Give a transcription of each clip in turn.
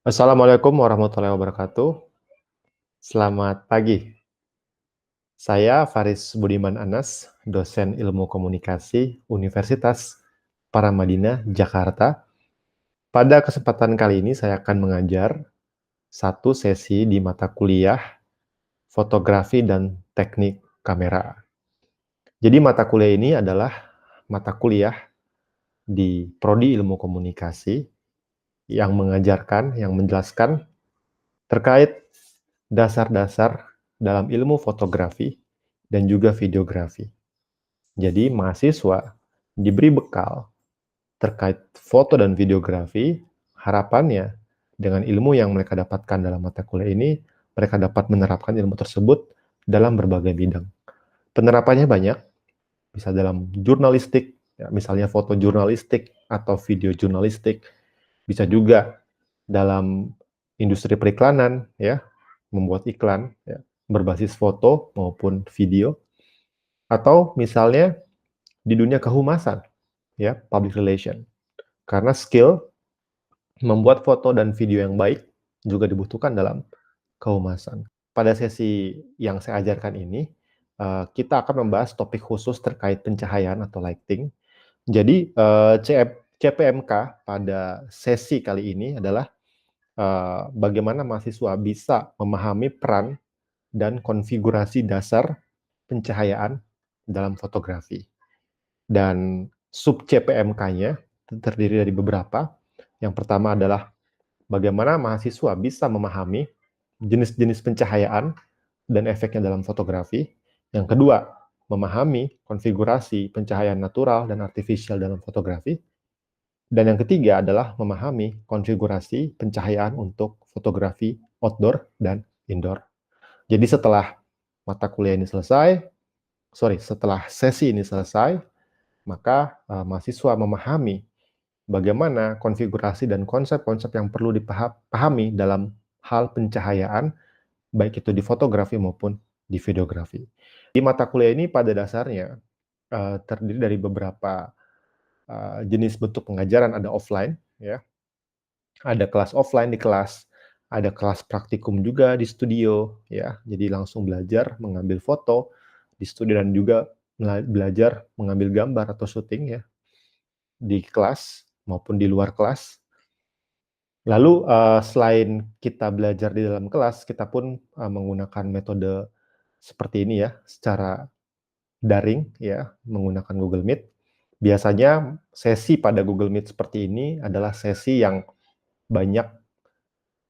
Assalamualaikum warahmatullahi wabarakatuh. Selamat pagi. Saya Faris Budiman Anas, dosen Ilmu Komunikasi Universitas Paramadina, Jakarta. Pada kesempatan kali ini saya akan mengajar satu sesi di mata kuliah Fotografi dan Teknik Kamera. Jadi mata kuliah ini adalah mata kuliah di Prodi Ilmu Komunikasi yang menjelaskan terkait dasar-dasar dalam ilmu fotografi dan juga videografi. Jadi mahasiswa diberi bekal terkait foto dan videografi, harapannya dengan ilmu yang mereka dapatkan dalam mata kuliah ini, mereka dapat menerapkan ilmu tersebut dalam berbagai bidang. Penerapannya banyak, bisa dalam jurnalistik, ya, misalnya foto jurnalistik atau video jurnalistik, bisa juga dalam industri periklanan, ya, membuat iklan, ya, berbasis foto maupun video, atau misalnya di dunia kehumasan, ya, public relation. Karena skill membuat foto dan video yang baik juga dibutuhkan dalam kehumasan. Pada sesi yang saya ajarkan ini, kita akan membahas topik khusus terkait pencahayaan atau lighting. Jadi, CPMK pada sesi kali ini adalah bagaimana mahasiswa bisa memahami peran dan konfigurasi dasar pencahayaan dalam fotografi. Dan sub CPMK-nya terdiri dari beberapa. Yang pertama adalah bagaimana mahasiswa bisa memahami jenis-jenis pencahayaan dan efeknya dalam fotografi. Yang kedua, memahami konfigurasi pencahayaan natural dan artifisial dalam fotografi. Dan yang ketiga adalah memahami konfigurasi pencahayaan untuk fotografi outdoor dan indoor. Jadi setelah mata kuliah ini selesai, setelah sesi ini selesai, maka mahasiswa memahami bagaimana konfigurasi dan konsep-konsep yang perlu dipahami dalam hal pencahayaan, baik itu di fotografi maupun di videografi. Di mata kuliah ini pada dasarnya terdiri dari beberapa jenis bentuk pengajaran, ada offline, ya, ada kelas offline di kelas, ada kelas praktikum juga di studio, ya, jadi langsung belajar mengambil foto di studio dan juga belajar mengambil gambar atau syuting, ya, di kelas maupun di luar kelas. Lalu selain kita belajar di dalam kelas, kita pun menggunakan metode seperti ini, ya, secara daring, ya, menggunakan Google Meet. Biasanya sesi pada Google Meet seperti ini adalah sesi yang banyak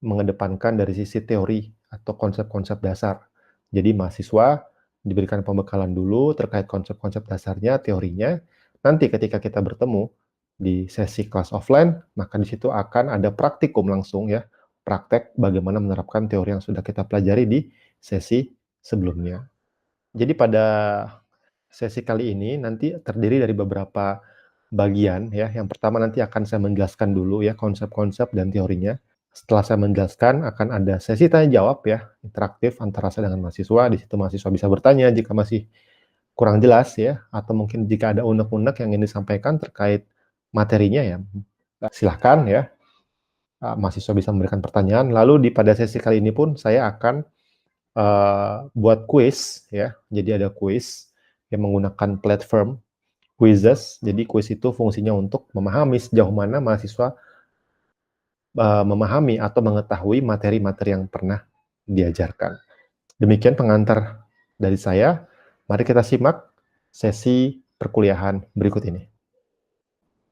mengedepankan dari sisi teori atau konsep-konsep dasar. Jadi mahasiswa diberikan pembekalan dulu terkait konsep-konsep dasarnya, teorinya. Nanti ketika kita bertemu di sesi kelas offline, maka di situ akan ada praktikum langsung, ya, praktek bagaimana menerapkan teori yang sudah kita pelajari di sesi sebelumnya. Jadi pada sesi kali ini nanti terdiri dari beberapa bagian, ya. Yang pertama nanti akan saya menjelaskan dulu, ya, konsep-konsep dan teorinya. Setelah saya menjelaskan akan ada sesi tanya jawab, ya, interaktif antara saya dengan mahasiswa. Di situ mahasiswa bisa bertanya jika masih kurang jelas, ya, atau mungkin jika ada unek-unek yang ingin disampaikan terkait materinya, ya, silahkan, ya, mahasiswa bisa memberikan pertanyaan. Lalu pada sesi kali ini pun saya akan buat kuis, ya. Jadi ada kuis yang menggunakan platform quizzes. Jadi kuis itu fungsinya untuk memahami sejauh mana mahasiswa memahami atau mengetahui materi-materi yang pernah diajarkan. Demikian pengantar dari saya. Mari kita simak sesi perkuliahan berikut ini.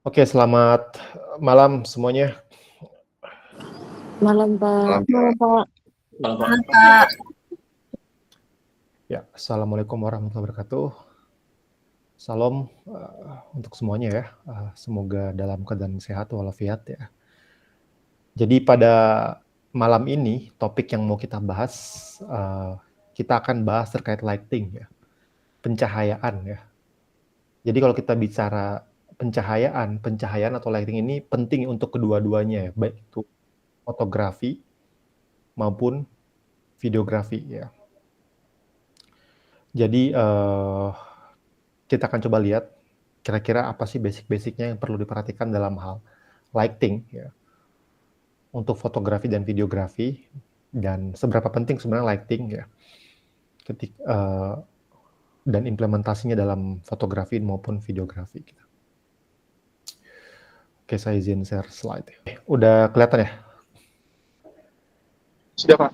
Oke, selamat malam semuanya. Malam, Pak. Malam, Pak. Malam, Pak. Ya, Assalamualaikum warahmatullahi wabarakatuh. Salam untuk semuanya, ya. Semoga dalam keadaan sehat walafiat, ya. Jadi pada malam ini topik yang mau kita bahas, kita akan bahas terkait lighting, ya, pencahayaan, ya. Jadi kalau kita bicara pencahayaan atau lighting ini penting untuk kedua-duanya, ya, baik itu fotografi maupun videografi, ya. Jadi kita akan coba lihat kira-kira apa sih basic-basicnya yang perlu diperhatikan dalam hal lighting, ya. untuk fotografi dan videografi, dan seberapa penting sebenarnya lighting ya, dan implementasinya dalam fotografi maupun videografi. Oke, saya izin share slide. Udah kelihatan ya? Sudah, Pak.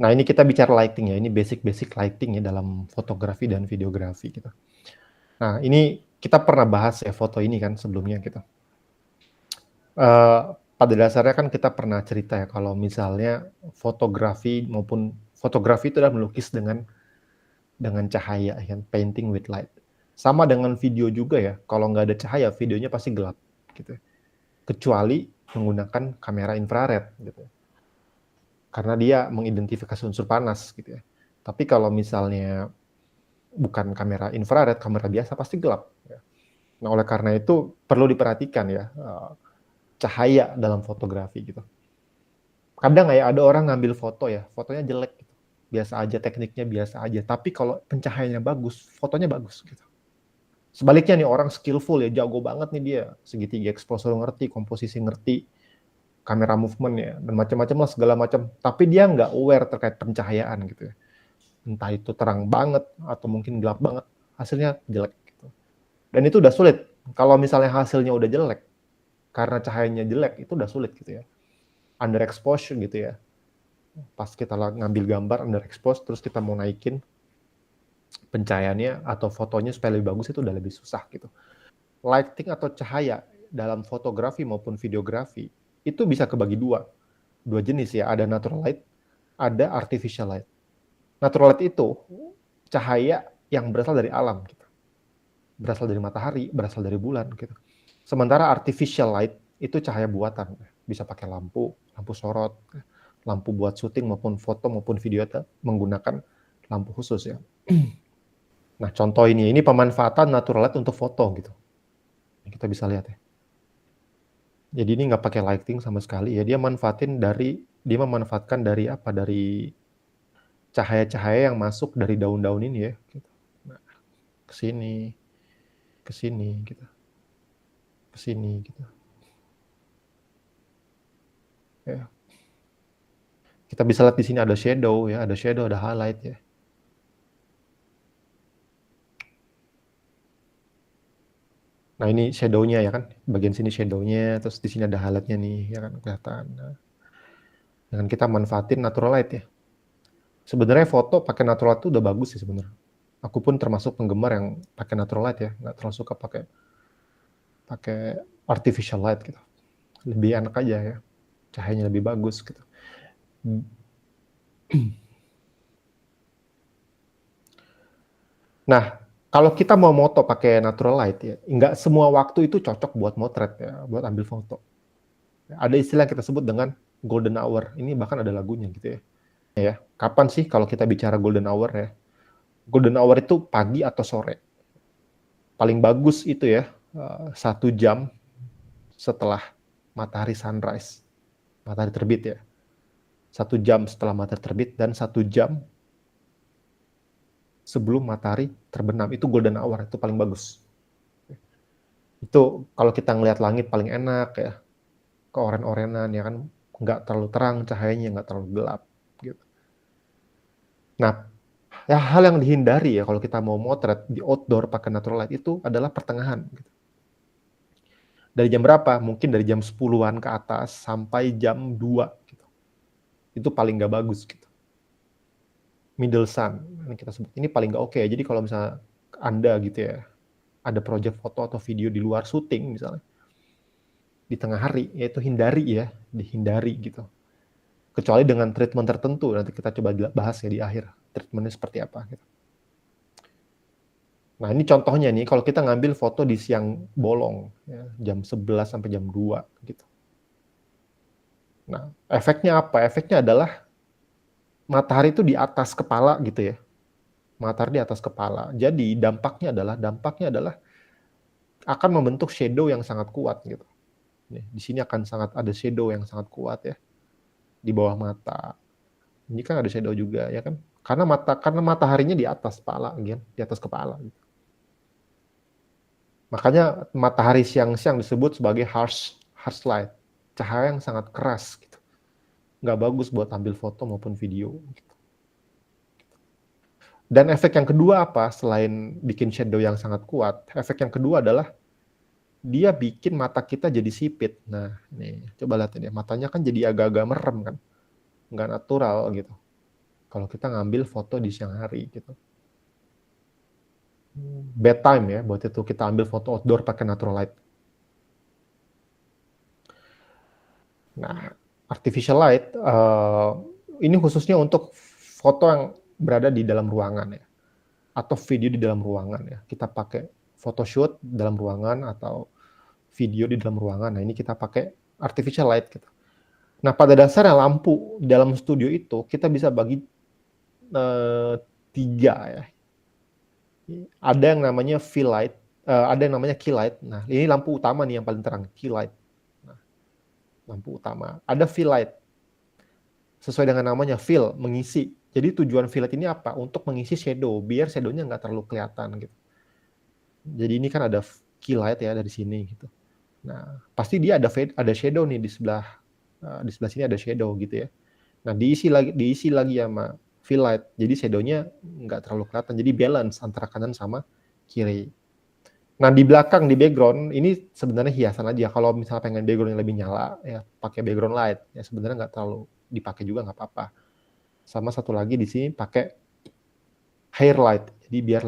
Nah, ini kita bicara lighting ya. Ini basic lighting ya dalam fotografi dan videografi gitu. Nah, ini kita pernah bahas ya foto ini kan sebelumnya gitu. Pada dasarnya kan kita pernah cerita ya kalau misalnya fotografi itu adalah melukis dengan cahaya, kan, painting with light. Sama dengan video juga ya, kalau nggak ada cahaya videonya pasti gelap gitu. Kecuali menggunakan kamera infrared gitu. Karena dia mengidentifikasi unsur panas gitu ya. Tapi kalau misalnya bukan kamera infrared, kamera biasa pasti gelap. Ya. Nah, oleh karena itu perlu diperhatikan ya cahaya dalam fotografi gitu. Kadang ya ada orang ngambil foto ya, fotonya jelek gitu. Biasa aja, tekniknya biasa aja. Tapi kalau pencahayaannya bagus, fotonya bagus gitu. Sebaliknya nih orang skillful ya, jago banget nih dia. Segitiga exposure ngerti, komposisi ngerti, kamera movement ya, dan macam-macam lah segala macam. Tapi dia nggak aware terkait pencahayaan gitu ya. Entah itu terang banget atau mungkin gelap banget, hasilnya jelek gitu. Dan itu udah sulit. Kalau misalnya hasilnya udah jelek, karena cahayanya jelek, itu udah sulit gitu ya. Underexposure gitu ya. Pas kita ngambil gambar underexposure, terus kita mau naikin pencahayaannya atau fotonya supaya lebih bagus, itu udah lebih susah gitu. Lighting atau cahaya dalam fotografi maupun videografi, itu bisa kebagi dua jenis ya, ada natural light, ada artificial light. Natural light itu cahaya yang berasal dari alam gitu. Berasal dari matahari, berasal dari bulan gitu. Sementara artificial light itu cahaya buatan, bisa pakai lampu sorot, lampu buat syuting maupun foto maupun video menggunakan lampu khusus ya. Nah, contoh ini pemanfaatan natural light untuk foto gitu. Kita bisa lihat ya. Jadi ini nggak pakai lighting sama sekali ya, dia memanfaatkan dari apa? Dari cahaya-cahaya yang masuk dari daun-daun ini ya. Gitu. Nah, ke sini gitu. Ke sini gitu. Ya. Kita bisa lihat di sini ada shadow ya, ada highlight ya. Nah, ini shadow-nya ya kan, bagian sini shadow-nya, terus di sini ada highlight-nya nih, ya kan kelihatan. Nah, dengan kita manfaatin natural light ya. Sebenarnya foto pakai natural light itu udah bagus sih sebenarnya. Aku pun termasuk penggemar yang pakai natural light ya, nggak terlalu suka pakai artificial light gitu. Lebih enak aja ya, cahayanya lebih bagus gitu. Nah, kalau kita mau moto pakai natural light ya, nggak semua waktu itu cocok buat motret ya, buat ambil foto. Ada istilah yang kita sebut dengan golden hour. Ini bahkan ada lagunya gitu ya. Ya, kapan sih kalau kita bicara golden hour ya? Golden hour itu pagi atau sore. Paling bagus itu ya 1 jam setelah matahari sunrise, matahari terbit ya. 1 jam setelah matahari terbit dan 1 jam sebelum matahari terbenam, itu golden hour, itu paling bagus. Itu kalau kita ngelihat langit paling enak ya, keoren-orenan ya kan, nggak terlalu terang cahayanya, nggak terlalu gelap gitu. Nah, ya hal yang dihindari ya kalau kita mau motret di outdoor pakai natural light itu adalah pertengahan gitu. Dari jam berapa? Mungkin dari jam 10-an ke atas sampai jam 2 gitu. Itu paling nggak bagus gitu. Middle sun yang kita sebut. Ini paling nggak oke. Jadi kalau misalnya Anda gitu ya, ada project foto atau video di luar syuting misalnya, di tengah hari, ya itu dihindari gitu. Kecuali dengan treatment tertentu, nanti kita coba bahas ya di akhir, treatmentnya seperti apa gitu. Nah, ini contohnya nih, kalau kita ngambil foto di siang bolong, ya, jam 11 sampai jam 2 gitu. Nah, efeknya apa? Efeknya adalah matahari itu di atas kepala gitu ya. Matahari di atas kepala. Jadi dampaknya adalah akan membentuk shadow yang sangat kuat gitu. Nih, di sini akan sangat ada shadow yang sangat kuat ya di bawah mata. Ini kan ada shadow juga ya kan? Karena mataharinya di atas kepala gitu, di atas kepala gitu. Makanya matahari siang-siang disebut sebagai harsh light, cahaya yang sangat keras gitu. Nggak bagus buat ambil foto maupun video gitu. Dan efek yang kedua apa? Selain bikin shadow yang sangat kuat, efek yang kedua adalah dia bikin mata kita jadi sipit. Nah, nih, coba lihat ini, matanya kan jadi agak-agak merem kan, nggak natural gitu. Kalau kita ngambil foto di siang hari gitu. Bedtime ya, buat itu kita ambil foto outdoor pakai natural light. Nah, artificial light ini khususnya untuk foto yang berada di dalam ruangan ya, atau video di dalam ruangan ya. Kita pakai photoshoot dalam ruangan atau video di dalam ruangan. Nah, ini kita pakai artificial light gitu. Nah, pada dasarnya lampu dalam studio itu kita bisa bagi 3 ya. Ada yang namanya fill light, ada yang namanya key light. Nah, ini lampu utama nih yang paling terang, key light. Nah, lampu utama. Ada fill light. Sesuai dengan namanya, fill, mengisi. Jadi tujuan fill light ini apa? Untuk mengisi shadow, biar shadownya nggak terlalu kelihatan gitu. Jadi ini kan ada key light ya dari sini gitu. Nah, pasti dia ada shadow nih di sebelah sini ada shadow gitu ya. Nah, diisi lagi sama fill light. Jadi shadownya nggak terlalu kelihatan. Jadi balance antara kanan sama kiri. Nah, di belakang, di background, ini sebenarnya hiasan aja. Kalau misalnya pengen background yang lebih nyala, ya pakai background light. Ya sebenarnya nggak terlalu dipakai juga, nggak apa-apa. Sama satu lagi di sini pakai hair light. Jadi biar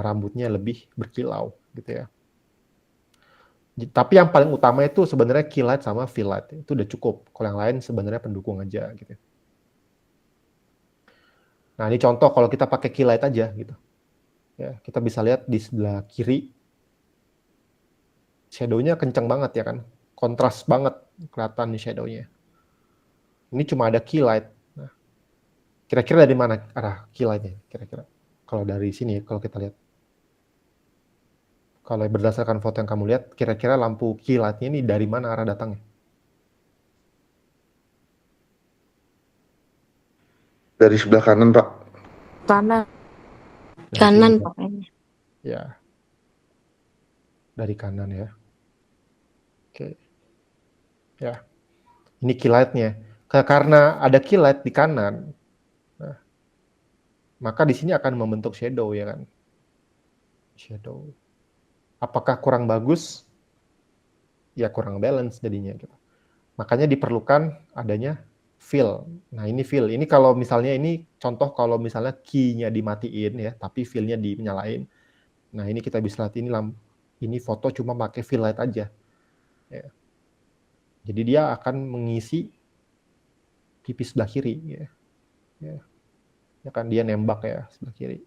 rambutnya lebih berkilau gitu ya. Tapi yang paling utama itu sebenarnya key light sama fill light. Itu udah cukup. Kalau yang lain sebenarnya pendukung aja gitu. Nah, ini contoh kalau kita pakai key light aja gitu. Ya, kita bisa lihat di sebelah kiri shadow-nya kencang banget ya kan. Kontras banget kelihatan nih shadow-nya. Ini cuma ada key light. Nah, kira-kira dari mana arah key light-nya? Kira-kira kalau dari sini kalau kita lihat. Kalau berdasarkan foto yang kamu lihat, kira-kira lampu key light-nya ini dari mana arah datangnya? Dari sebelah kanan, Pak. Kanan. Dari Kanan sini. pokoknya. Ya. Dari kanan ya. Oke. Ya. Ini key light-nya. Karena ada key light di kanan, nah, maka di sini akan membentuk shadow ya kan. Shadow. Apakah kurang bagus? Ya kurang balance jadinya gitu. Makanya diperlukan adanya fill. Nah, ini fill. Ini kalau misalnya ini contoh kalau misalnya key-nya dimatiin ya, tapi fill-nya dinyalain. Nah, ini kita bisa lihat ini foto cuma pakai fill light aja. Ya. Jadi dia akan mengisi pipi sebelah kiri ya. Ya kan dia nembak ya sebelah kiri.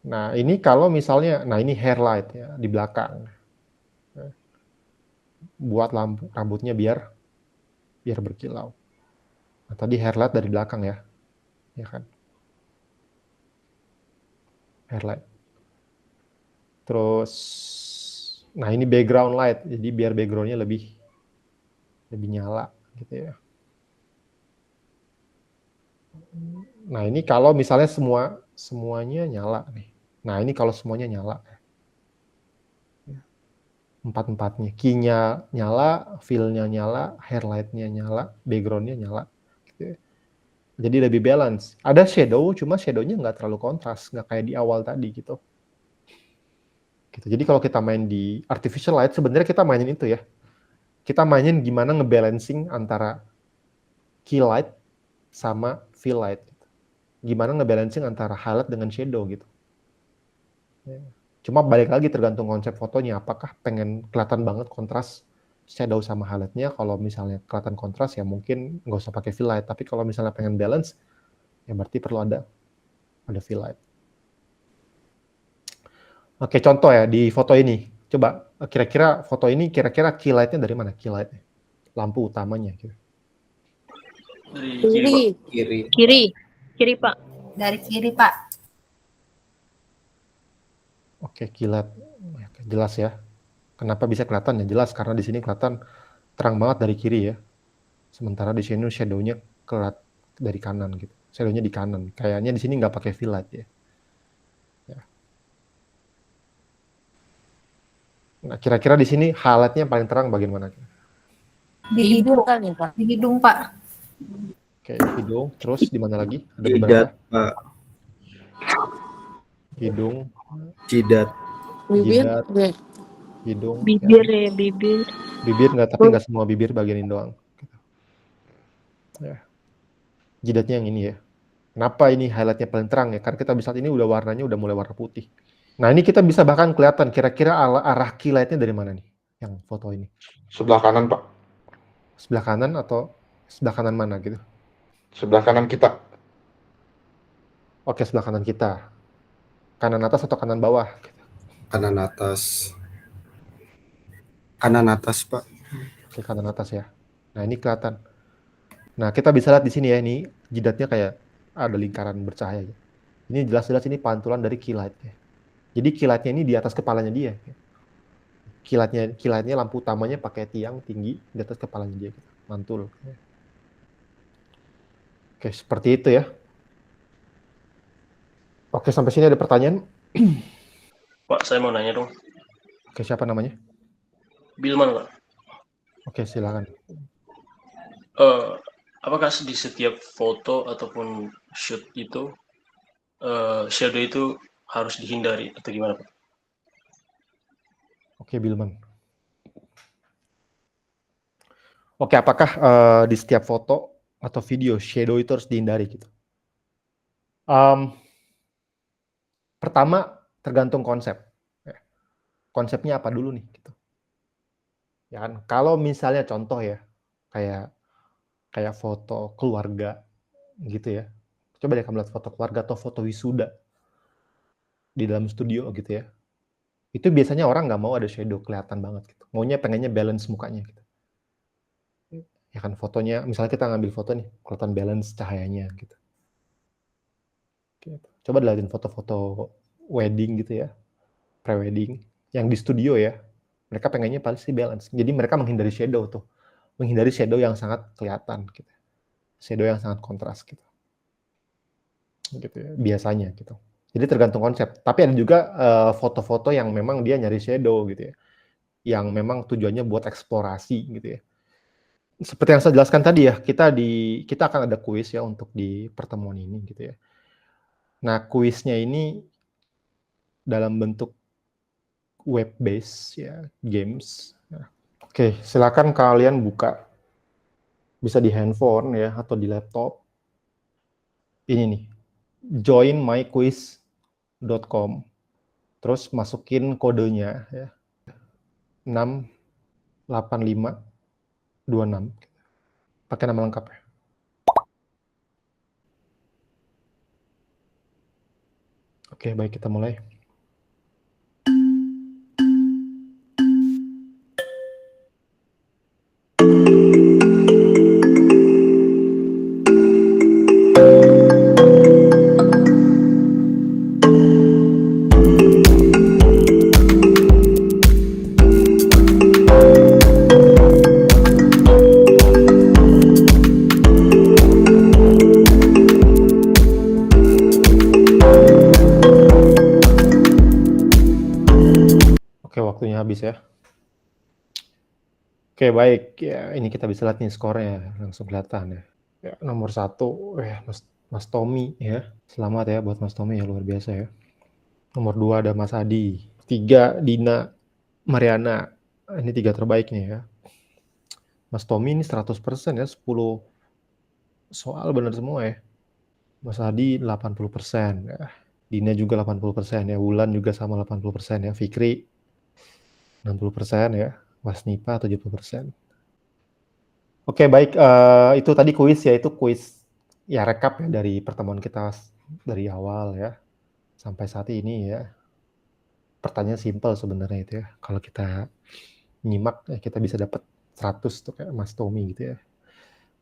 Nah, ini kalau misalnya, nah ini hair light ya di belakang. Buat rambutnya biar berkilau. Nah, tadi hair light dari belakang ya. Ya kan? Hair light. Terus nah ini background light. Jadi biar backgroundnya lebih nyala gitu ya. Nah, ini kalau misalnya semuanya nyala nih. Nah, ini kalau semuanya nyala. Empat-empatnya. Key-nya nyala, fill-nya nyala, hair light-nya nyala, background-nya nyala. Gitu ya. Jadi lebih balance. Ada shadow, cuma shadow-nya nggak terlalu kontras. Nggak kayak di awal tadi gitu. Jadi kalau kita main di artificial light, sebenarnya kita mainin itu ya. Kita mainin gimana ngebalancing antara key light sama fill light. Gimana ngebalancing antara highlight dengan shadow gitu. Cuma balik lagi tergantung konsep fotonya. Apakah pengen kelihatan banget kontras shadow sama highlight-nya? Kalau misalnya kelihatan kontras ya mungkin nggak usah pakai fill light. Tapi kalau misalnya pengen balance, ya berarti perlu ada fill light. Oke, contoh ya di foto ini. Coba kira-kira foto ini kira-kira key light-nya dari mana? Key light-nya. Lampu utamanya gitu. Kiri. Kiri, Pak. Dari kiri, Pak. Oke, key light. Jelas ya. Kenapa bisa kelihatan ya? Jelas karena di sini kelihatan terang banget dari kiri ya. Sementara di sini shadow-nya kelihatan dari kanan gitu. Shadow-nya di kanan. Kayaknya di sini nggak pakai fill light ya. Nah, kira-kira di sini highlight-nya paling terang bagian mana? Di hidung kali, Pak. Di hidung, Pak. Oke, hidung. Terus di mana lagi? Ada Jidat, beberapa. Pak. Hidung, Jidat. Bibir, jidat, hidung. bibir ya, bibir. Bibir nggak, tapi nggak semua bibir bagian ini doang. Ya. Jidatnya yang ini ya. Kenapa ini highlight-nya paling terang ya? Karena kita bisa lihat ini udah warnanya udah mulai warna putih. Nah, ini kita bisa bahkan kelihatan kira-kira arah kilatnya dari mana nih? Yang foto ini. Sebelah kanan, Pak. Sebelah kanan atau sebelah kanan mana gitu? Sebelah kanan kita. Oke, sebelah kanan kita. Kanan atas atau kanan bawah? Kanan atas. Kanan atas, Pak. Oke, kanan atas ya. Nah, ini kelihatan. Nah, kita bisa lihat di sini ya, ini jidatnya kayak ada lingkaran bercahaya. Ini jelas-jelas ini pantulan dari kilatnya. Jadi kilatnya ini di atas kepalanya dia. Kilatnya lampu utamanya pakai tiang tinggi di atas kepalanya dia, mantul. Oke, seperti itu ya. Oke, sampai sini ada pertanyaan? Pak, saya mau nanya dong. Oke, siapa namanya? Bilman, Pak. Oke, silakan. Apakah di setiap foto ataupun shoot itu shadow itu harus dihindari atau gimana, Pak? Oke, Bilman. Oke, apakah di setiap foto atau video shadow itu harus dihindari gitu? Pertama, tergantung konsep. Konsepnya apa dulu nih? Gitu. Ya kan? Kalau misalnya contoh ya, kayak foto keluarga gitu ya. Coba deh kamu lihat foto keluarga atau foto wisuda di dalam studio gitu ya. Itu biasanya orang nggak mau ada shadow kelihatan banget gitu. Maunya pengennya balance mukanya gitu. Ya kan fotonya, misalnya kita ngambil foto nih, kelihatan balance cahayanya gitu. Coba lihatin foto-foto wedding gitu ya, pre-wedding, yang di studio ya, mereka pengennya pasti balance. Jadi mereka menghindari shadow tuh, menghindari shadow yang sangat kelihatan gitu, shadow yang sangat kontras gitu ya, biasanya gitu. Jadi tergantung konsep. Tapi ada juga foto-foto yang memang dia nyari shadow gitu ya, yang memang tujuannya buat eksplorasi gitu ya. Seperti yang saya jelaskan tadi ya, kita akan ada kuis ya untuk di pertemuan ini gitu ya. Nah, kuisnya ini dalam bentuk web base ya, games. Oke, silakan kalian buka, bisa di handphone ya atau di laptop. Ini nih, joinmyquiz.com. Terus masukin kodenya ya. 68526. Pakai nama lengkap ya. Oke, baik, kita mulai. Oke, waktunya habis ya. Oke, baik. Ya, ini kita bisa lihat nih skornya, langsung kelihatan ya. Ya, nomor 1, Mas Tommy ya. Selamat ya buat Mas Tommy ya, luar biasa ya. Nomor 2 ada Mas Adi. 3 Dina Mariana. Ini 3 terbaik nih ya. Mas Tommy ini 100% ya, 10 soal benar semua ya. Mas Adi 80% ya. Dina juga 80% ya. Wulan juga sama 80% ya. Fikri 60% ya. Mas Nipa 70%. Oke, baik. Itu tadi kuis ya. Itu kuis ya, rekap ya dari pertemuan kita dari awal ya sampai saat ini ya. Pertanyaan simpel sebenarnya itu ya. Kalau kita nyimak ya, kita bisa dapat 100 tuh kayak Mas Tommy gitu ya.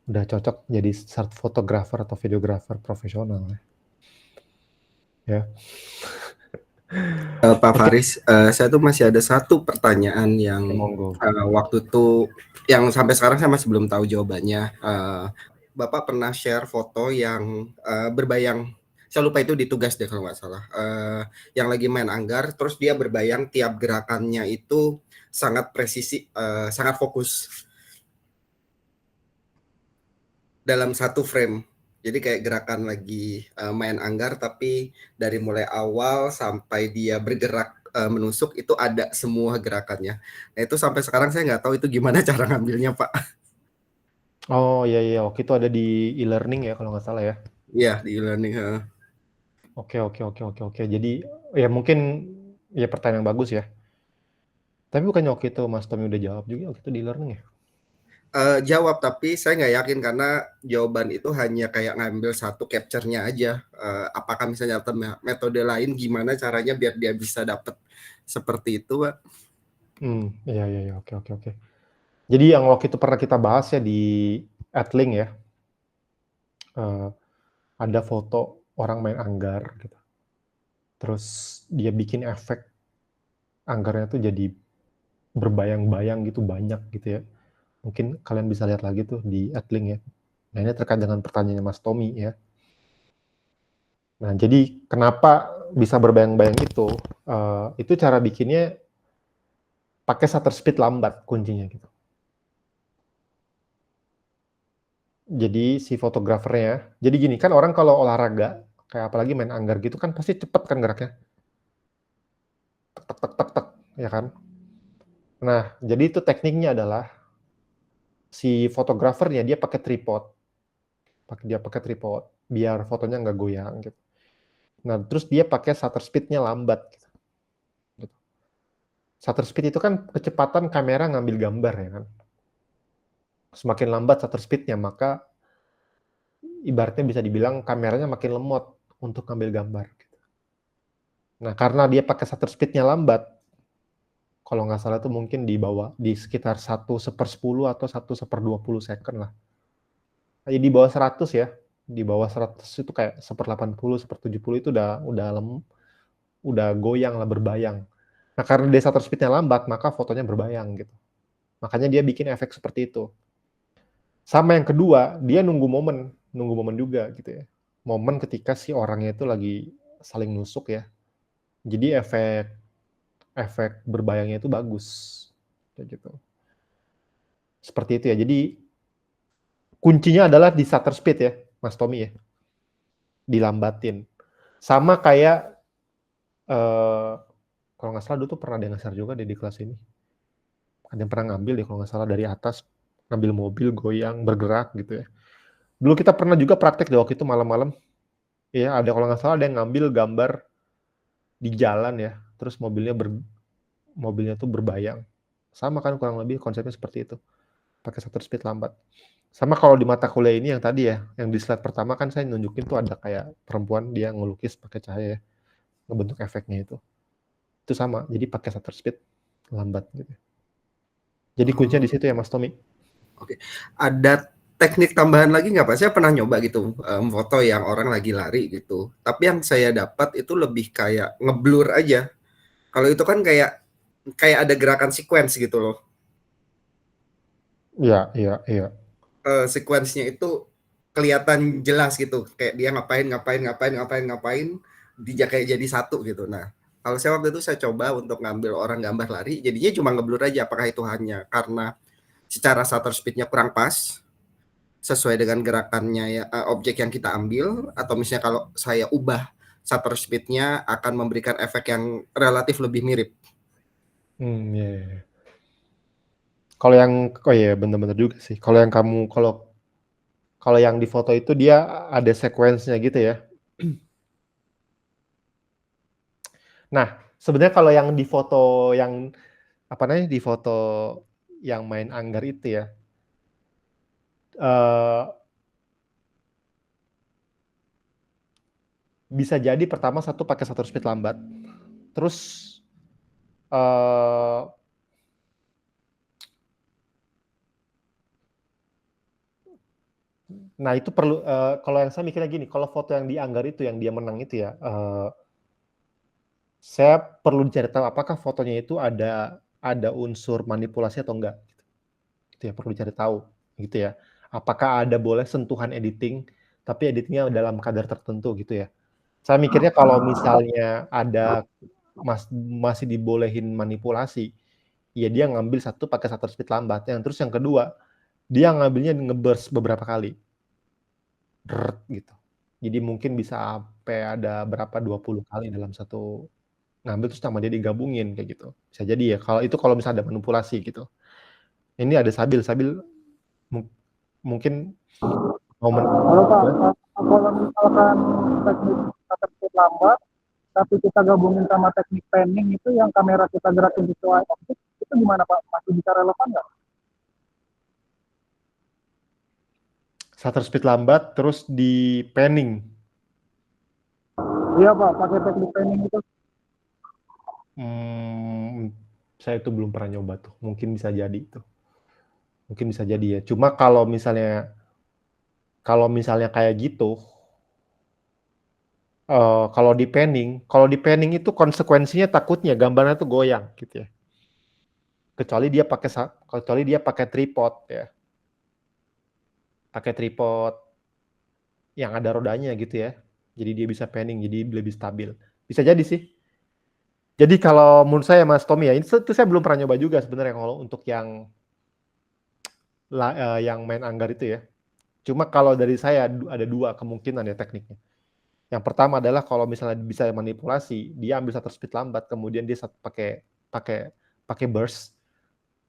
Udah cocok jadi fotografer atau videografer profesional ya. Ya. Pak Faris, saya tuh masih ada satu pertanyaan yang waktu itu, yang sampai sekarang saya masih belum tahu jawabannya. Bapak pernah share foto yang berbayang saya lupa itu di Tugas deh kalau nggak salah. Yang lagi main Anggar, terus dia berbayang tiap gerakannya itu sangat presisi, sangat fokus dalam satu frame. Jadi kayak gerakan lagi main Anggar, tapi dari mulai awal sampai dia bergerak menusuk itu ada semua gerakannya. Nah itu sampai sekarang saya nggak tahu itu gimana cara ngambilnya Pak. Oh iya iya, waktu itu ada di e-learning ya kalau nggak salah ya. Iya di e-learning. Oke. Jadi ya mungkin ya pertanyaan yang bagus ya. Tapi bukannya waktu itu Mas Tommy udah jawab juga waktu itu di e-learning ya? Jawab, tapi saya nggak yakin karena jawaban itu hanya kayak ngambil satu capture-nya aja. Apakah misalnya ada metode lain gimana caranya biar dia bisa dapat seperti itu, Pak? Iya, oke. Jadi yang waktu itu pernah kita bahas ya di Adlink ya, ada foto orang main Anggar gitu. Terus dia bikin efek Anggarnya tuh jadi berbayang-bayang gitu banyak gitu ya. Mungkin kalian bisa lihat lagi tuh di Adlink ya. Nah ini terkait dengan pertanyaannya Mas Tommy ya. Nah jadi kenapa bisa berbayang-bayang itu cara bikinnya pakai shutter speed lambat kuncinya gitu. Jadi si fotografernya, jadi gini kan orang kalau olahraga, kayak apalagi main Anggar gitu kan pasti cepet kan geraknya. Tek, ya kan? Nah, jadi itu tekniknya adalah si fotografernya dia pakai tripod. Dia pakai tripod biar fotonya nggak goyang gitu. Nah, terus dia pakai shutter speed-nya lambat gitu. Shutter speed itu kan kecepatan kamera ngambil gambar ya kan. Semakin lambat shutter speed-nya, maka ibaratnya bisa dibilang kameranya makin lemot untuk ngambil gambar. Nah, karena dia pakai shutter speed-nya lambat, kalau nggak salah itu mungkin di sekitar 1/10 atau 1/20 second lah. Jadi di bawah 100 ya, di bawah 100 itu kayak 1/80, 1/70 itu udah goyang lah, berbayang. Nah, karena dia shutter speed-nya lambat, maka fotonya berbayang gitu. Makanya dia bikin efek seperti itu. Sama yang kedua, dia nunggu momen juga gitu ya. Momen ketika si orangnya itu lagi saling nusuk ya. Jadi efek berbayangnya itu bagus. Kayak gitu. Seperti itu ya. Jadi kuncinya adalah di shutter speed ya, Mas Tommy ya. Dilambatin. Sama kayak kalau nggak salah dulu tuh pernah ada yang nge-share juga di kelas ini. Ada yang pernah ngambil deh kalau nggak salah dari atas, ngambil mobil goyang, bergerak gitu ya. Dulu kita pernah juga praktek deh waktu itu malam-malam. Ya, ada kalau nggak salah ada yang ngambil gambar di jalan ya, terus mobilnya tuh berbayang. Sama kan kurang lebih konsepnya seperti itu. Pakai shutter speed lambat. Sama kalau di mata kuliah ini yang tadi ya, yang di slide pertama kan saya nunjukin tuh ada kayak perempuan dia ngelukis pakai cahaya ya, ngebentuk efeknya itu. Itu sama, jadi pakai shutter speed lambat gitu. Jadi kuncinya di situ ya Mas Tommy. Oke. Ada teknik tambahan lagi nggak Pak? Saya pernah nyoba gitu, foto yang orang lagi lari gitu. Tapi yang saya dapat itu lebih kayak ngeblur aja. Kalau itu kan kayak ada gerakan sequence gitu loh. Iya. Sequence-nya itu kelihatan jelas gitu. Kayak dia ngapain, dia kayak jadi satu gitu. Nah, kalau saya waktu itu saya coba untuk ngambil orang gambar lari, jadinya cuma ngeblur aja. Apakah itu hanya karena secara shutter speed-nya kurang pas sesuai dengan gerakannya ya, objek yang kita ambil, atau misalnya kalau saya ubah shutter speed-nya akan memberikan efek yang relatif lebih mirip. Yeah. Kalau yang benar-benar juga sih. Kalau yang di foto itu dia ada sequence-nya gitu ya. Nah, sebenarnya kalau yang di foto yang di foto yang main Anggar itu ya, bisa jadi pertama satu pakai shutter speed lambat, terus nah itu perlu kalau yang saya mikirnya gini, kalau foto yang di Anggar itu yang dia menang itu ya, saya perlu dicari tahu apakah fotonya itu ada unsur manipulasi atau enggak. Itu ya perlu dicari tahu gitu ya. Apakah ada boleh sentuhan editing, tapi editingnya dalam kadar tertentu gitu ya. Saya mikirnya kalau misalnya ada masih dibolehin manipulasi, ya dia ngambil satu pakai shutter speed lambat. Terus yang kedua, dia ngambilnya ngeburst beberapa kali. Gitu. Jadi mungkin bisa sampai ada berapa 20 kali dalam satu ngambil terus sama dia digabungin kayak gitu. Bisa jadi ya kalau misalnya ada manipulasi gitu. Ini ada Sabil mungkin momen. Halo Pak, kalau misalkan teknik shutter speed lambat, tapi kita gabungin sama teknik panning itu yang kamera kita gerakin sesuai objek, itu gimana Pak? Masih bisa relevan nggak? Shutter speed lambat terus di panning. Iya Pak, pakai teknik panning itu. Saya itu belum pernah nyoba tuh. Mungkin bisa jadi itu. Mungkin bisa jadi ya. Cuma kalau misalnya kayak gitu, kalau di panning itu konsekuensinya takutnya gambarnya tuh goyang gitu ya. Kecuali dia pakai tripod ya. Pakai tripod yang ada rodanya gitu ya. Jadi dia bisa panning, jadi lebih stabil. Bisa jadi sih. Jadi kalau menurut saya Mas Tommy ya, itu saya belum pernah nyoba juga sebenarnya kalau untuk yang main Anggar itu ya. Cuma kalau dari saya ada dua kemungkinan ya tekniknya. Yang pertama adalah kalau misalnya bisa manipulasi, dia ambil shutter speed lambat, kemudian dia pakai burst.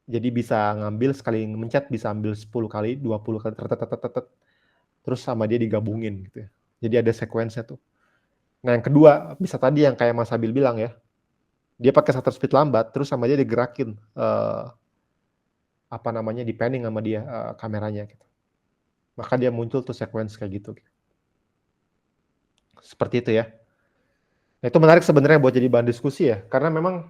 Jadi bisa ngambil sekali mencet bisa ambil 10 kali, 20 kali, terus sama dia digabungin gitu ya. Jadi ada sequence-nya tuh. Nah yang kedua, bisa tadi yang kayak Mas Sabil bilang ya, dia pakai shutter speed lambat, terus sama dia digerakin, di panning sama dia kameranya gitu. Maka dia muncul tuh sequence kayak gitu. Seperti itu ya. Nah, itu menarik sebenarnya buat jadi bahan diskusi ya, karena memang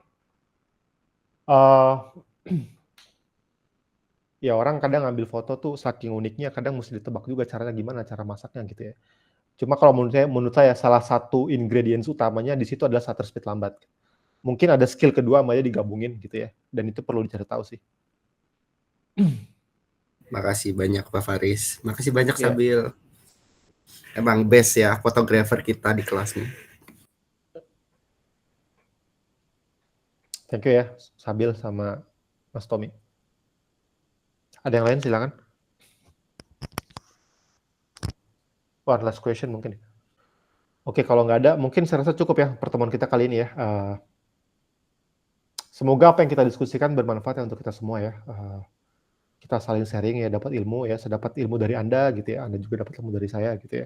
ya orang kadang ngambil foto tuh saking uniknya, kadang mesti ditebak juga caranya gimana, cara masaknya gitu ya. Cuma kalau menurut saya salah satu ingredients utamanya di situ adalah shutter speed lambat. Mungkin ada skill kedua sama dia digabungin gitu ya, dan itu perlu dicari tahu sih. Makasih banyak Pak Faris. Makasih banyak Sabil. Emang best ya fotografer kita di kelasnya. Thank you ya Sabil sama Mas Tommy. Ada yang lain silakan. Last question mungkin. Oke, kalau nggak ada, mungkin saya rasa cukup ya pertemuan kita kali ini ya. Semoga apa yang kita diskusikan bermanfaat ya untuk kita semua ya. Kita saling sharing ya, dapat ilmu ya. Saya dapat ilmu dari Anda gitu ya. Anda juga dapat ilmu dari saya gitu ya.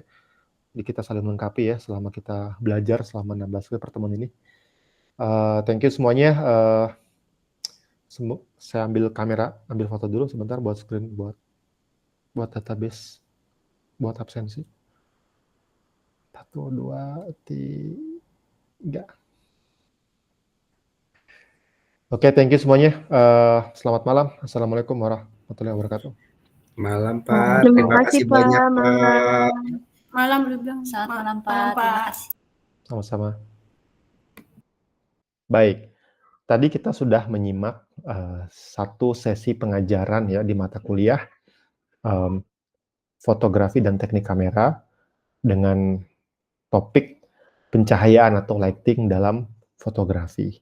Jadi kita saling melengkapi ya selama kita belajar selama 16 kali pertemuan ini. Thank you semuanya. Saya ambil foto dulu sebentar buat screen, buat database, buat absensi. 1, 2, 3. Oke, thank you semuanya. Selamat malam. Assalamualaikum warahmatullahi wabarakatuh. Malam Pak. Terima kasih Pak. Banyak Pak. Malam juga. Selamat malam Pak. Terima kasih. Sama-sama. Baik. Tadi kita sudah menyimak satu sesi pengajaran ya di mata kuliah fotografi dan teknik kamera dengan topik pencahayaan atau lighting dalam fotografi.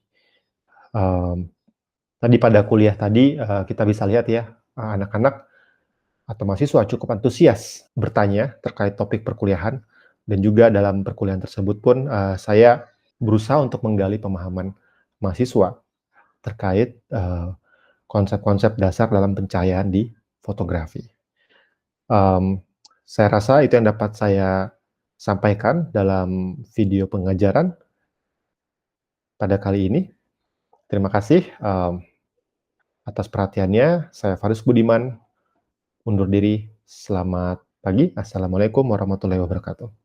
Tadi pada kuliah tadi kita bisa lihat ya anak-anak atau mahasiswa cukup antusias bertanya terkait topik perkuliahan, dan juga dalam perkuliahan tersebut pun saya berusaha untuk menggali pemahaman mahasiswa terkait konsep-konsep dasar dalam pencahayaan di fotografi. Saya rasa itu yang dapat saya sampaikan dalam video pengajaran pada kali ini. Terima kasih atas perhatiannya. Saya Faris Budiman, undur diri. Selamat pagi. Assalamualaikum warahmatullahi wabarakatuh.